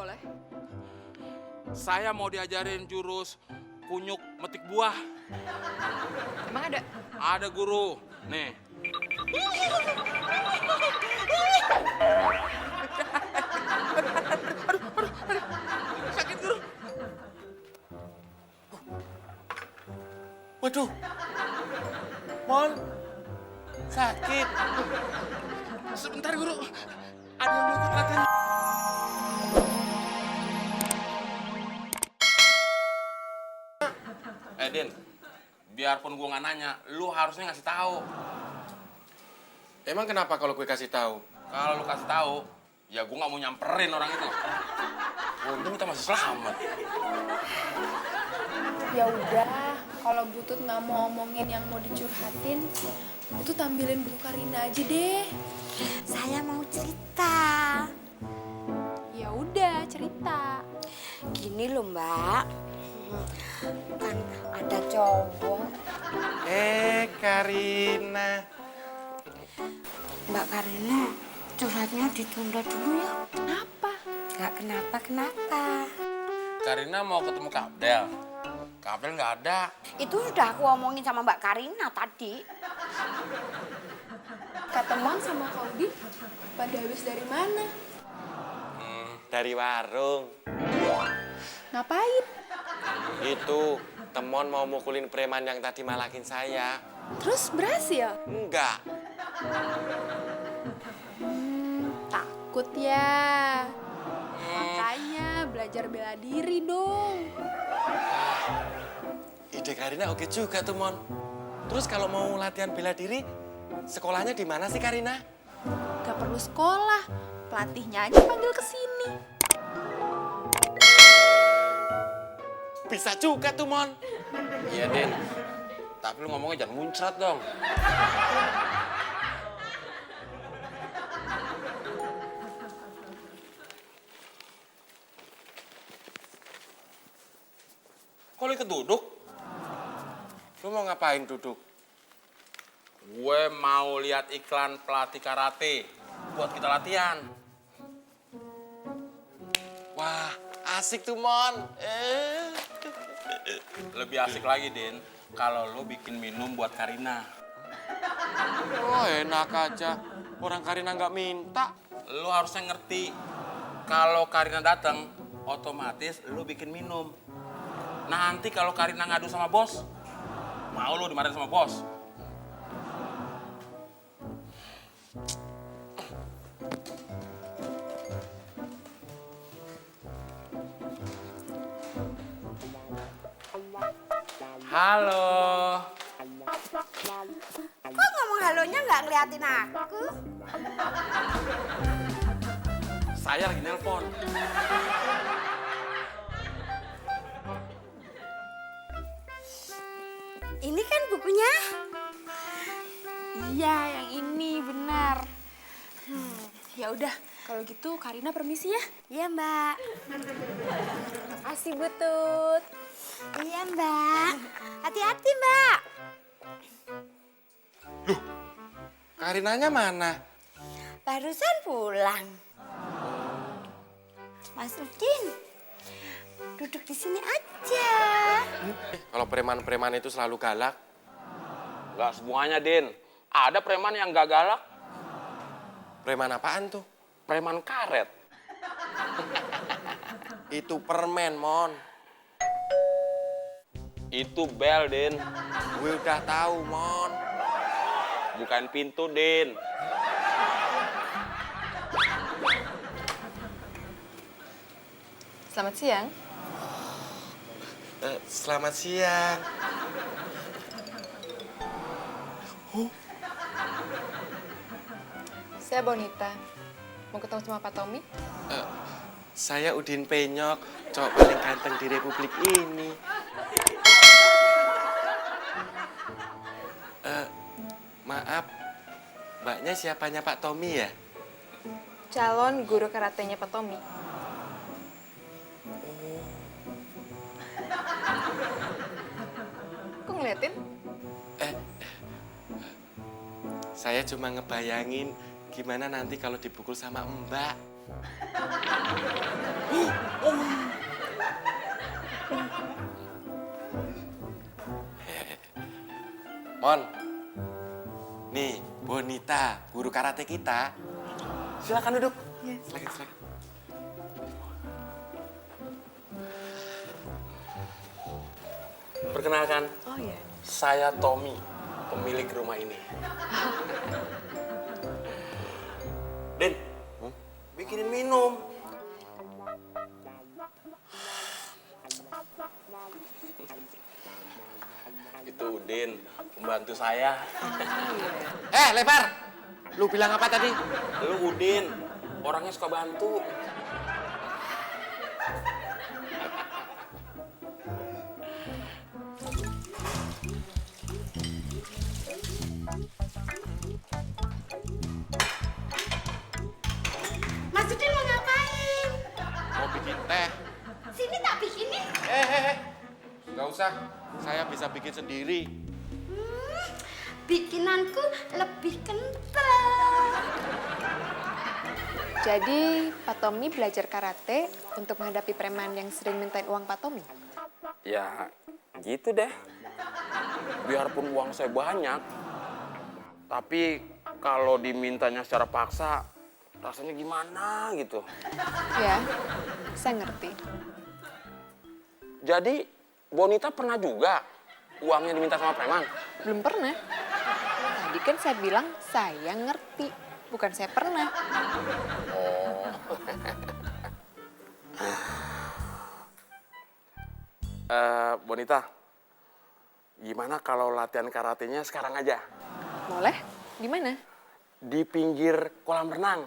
boleh. Saya mau diajarin jurus kunyuk metik buah. Emang ada? Ada guru. Nih. Sakit guru. Waduh. Mon. Sakit. Sebentar guru. Ada yang mau ikut latihan. Din, biarpun gue nggak nanya, lu harusnya ngasih tahu. Emang kenapa kalau gue kasih tahu? Kalau lu kasih tahu, ya gue nggak mau nyamperin orang itu. Untung kita masih selamat. Ya udah, kalau Butut nggak mau omongin yang mau dicurhatin, Butut tampilin buku Karina aja deh. Saya mau cerita. Ya udah, cerita. Gini loh Mbak, kan ada cowok. Karina. Mbak Karina, curhatnya ditunda dulu ya. Kenapa? Nggak kenapa-kenapa. Karina mau ketemu Kabel. Kabel nggak ada. Itu sudah aku omongin sama Mbak Karina tadi. Kak Temon sama Kak Udin pada habis dari mana? Dari warung. Ngapain? Itu, Temon mau mukulin preman yang tadi malakin saya. Terus berhasil? Enggak. Takut ya. Makanya belajar bela diri dong. Ide Karina oke juga tuh, Mon. Terus kalau mau latihan bela diri, sekolahnya di mana sih, Karina? Gak perlu sekolah, pelatihnya aja panggil ke sini. Bisa juga tuh, Mon. Iya, Din. Tapi lu ngomongnya jangan muncrat dong. Kok lu ikut duduk? Lu mau ngapain duduk? Gue mau lihat iklan pelatih karate buat kita latihan. Wah, asik tuh, Mon. Lebih asik lagi, Din, kalau lu bikin minum buat Karina. Oh, enak aja. Orang Karina nggak minta. Lu harusnya ngerti, kalau Karina datang, otomatis lu bikin minum. Nanti kalau Karina ngadu sama bos, mau lu dimarahin sama bos? Halo. Kok ngomong halonya nggak ngeliatin aku? Saya lagi nelpon. Ini kan bukunya. Iya, yang ini benar. Ya udah, kalau gitu Karina permisi ya. Iya Mbak. Makasih Butut. Iya Mbak. Hati-hati Mbak. Karinanya mana? Barusan pulang. Mas Udin, duduk di sini aja. Kalau preman-preman itu selalu galak. Gak semuanya, Din. Ada preman yang gak galak. Preman apaan tuh? Preman karet. Itu permen, Mon. Itu bel, Din. Gue udah tahu, Mon. Bukain pintu, Din. Selamat siang. Selamat siang. Saya Bonita. Mau ketemu sama Pak Tommy? Saya Udin Penyok, cowok paling ganteng di Republik ini. Maaf, mbaknya siapanya Pak Tommy ya? Calon guru karatenya Pak Tommy. Kok ngeliatin? Saya cuma ngebayangin gimana nanti kalau dipukul sama mbak. Mon, nih Bonita, guru karate kita. Silakan duduk. Silakan. Perkenalkan, Oh iya. saya Tommy, pemilik rumah ini. Din, bikinin minum. Itu Udin, pembantu saya. Lebar. Lu bilang apa tadi? Lu Udin, orangnya suka bantu. Mas Udin mau ngapain? Mau bikin teh. Sini tak bikinin. Nggak usah. Saya bisa bikin sendiri. Bikinanku lebih kental. Jadi Pak Tommy belajar karate untuk menghadapi preman yang sering mintain uang Pak Tommy? Ya, gitu deh. Biarpun uang saya banyak, tapi kalau dimintanya secara paksa, rasanya gimana gitu. Ya, saya ngerti. Jadi, Bonita pernah juga uangnya diminta sama preman? Belum pernah. Tadi kan saya bilang saya ngerti, bukan saya pernah. Bonita, gimana kalau latihan karatenya sekarang aja? Boleh? Di mana? Di pinggir kolam renang.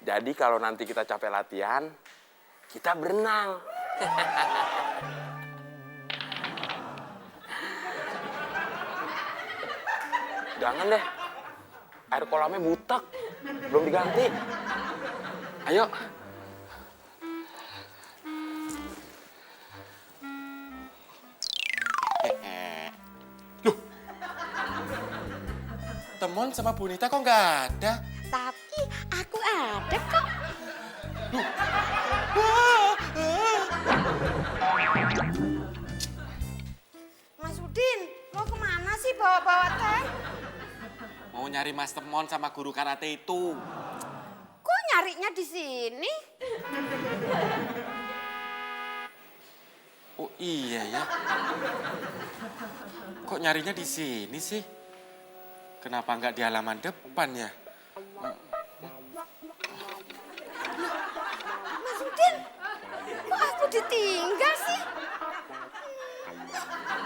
Jadi kalau nanti kita capek latihan, kita berenang. Jangan deh, air kolamnya butek, belum diganti. Ayo. Temon sama Bonita kok nggak ada? Tapi aku ada kok. Mas Udin, mau kemana sih bawa-bawa teh? Mau nyari Mas Temon sama guru karate itu. Kok nyarinya di sini? Oh iya ya. Kok nyarinya di sini sih? Kenapa nggak di halaman depan ya? Mas Udin, kok aku ditinggal sih?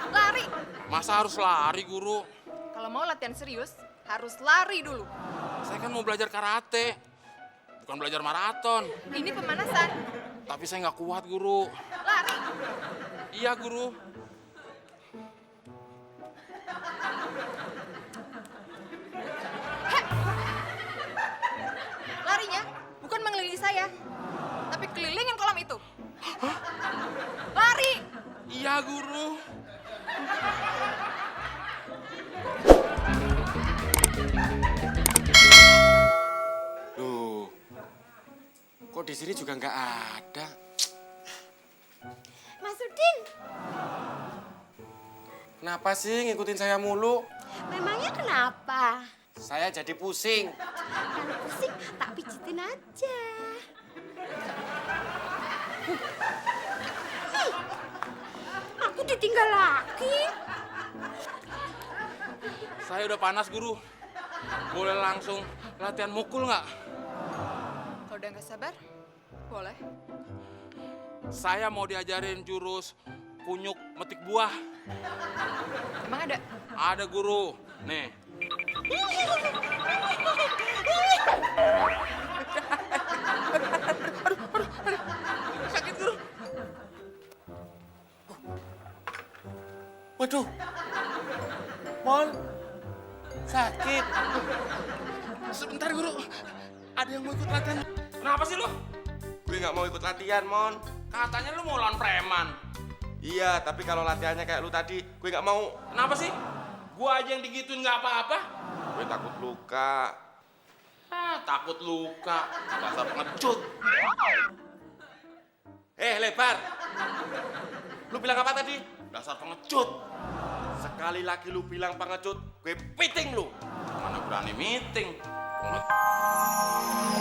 Lari! Masa harus lari, Guru? Kalau mau latihan serius, harus lari dulu. Saya kan mau belajar karate, bukan belajar maraton. Ini pemanasan. Tapi saya nggak kuat, Guru. Lari! Iya, Guru. Larinya bukan mengelilingi saya, tapi kelilingin kolam itu. Lari! Iya, Guru. Loh, kok di sini juga nggak ada? Mas Udin, Kenapa sih ngikutin saya mulu? memangnya kenapa? Saya jadi pusing. Kalau pusing, tak pijitin aja. Aku ditinggal lagi. Saya udah panas, Guru. Boleh langsung latihan mukul nggak? Kalau udah nggak sabar, boleh. Saya mau diajarin jurus kunyuk metik buah. Emang ada? Ada, Guru. Nih. Sakit, Guru. Waduh, Mon, sakit. Sebentar, Guru. Ada yang mau ikut latihan. Kenapa sih lu? Gue nggak mau ikut latihan, Mon. Katanya lu mau lawan preman. Iya, tapi kalau latihannya kayak lu tadi, gue nggak mau. Kenapa sih? Gua aja yang digituin nggak apa-apa. Gue takut luka. Ah, takut luka. Dasar pengecut. Lebar. Lu bilang apa tadi? Dasar pengecut. Sekali lagi lu bilang pengecut, gue piting lu. Mana berani meeting. Pengecut.